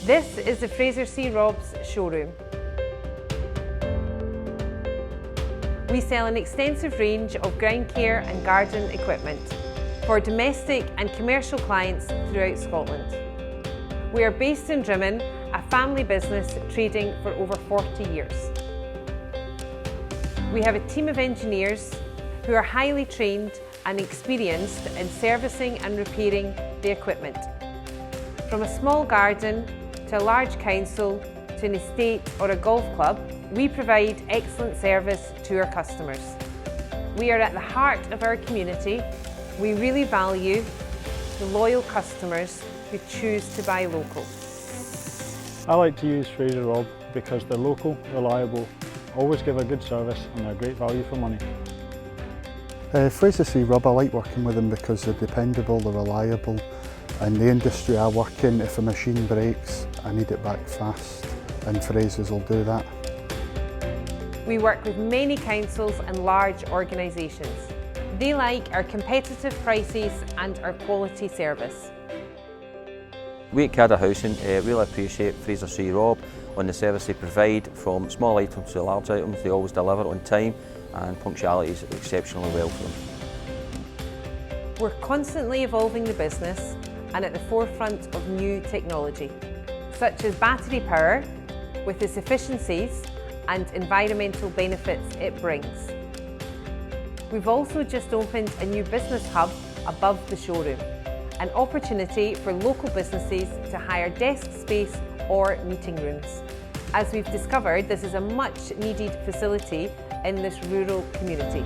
This is the Fraser C Robb's showroom. We sell an extensive range of ground care and garden equipment for domestic and commercial clients throughout Scotland. We are based in Drymen, a family business trading for over 40 years. We have a team of engineers who are highly trained and experienced in servicing and repairing the equipment. From a small garden to a large council to an estate or a golf club, we provide excellent service to our customers. We are at the heart of our community. We really value the loyal customers who choose to buy local. I like to use Fraser Robb because they're local, reliable, always give a good service and they're great value for money. Fraser C Robb, I like working with them because they're dependable, they're reliable. In the industry I work in, if a machine breaks, I need it back fast, and Fraser's will do that. We work with many councils and large organisations. They like our competitive prices and our quality service. We at Cadder Housing really appreciate Fraser C Robb on the service they provide. From small items to large items, they always deliver on time, and punctuality is exceptionally well for them. We're constantly evolving the business and at the forefront of new technology, such as battery power, with its efficiencies and environmental benefits it brings. We've also just opened a new business hub above the showroom, an opportunity for local businesses to hire desk space or meeting rooms. As we've discovered, this is a much needed facility in this rural community.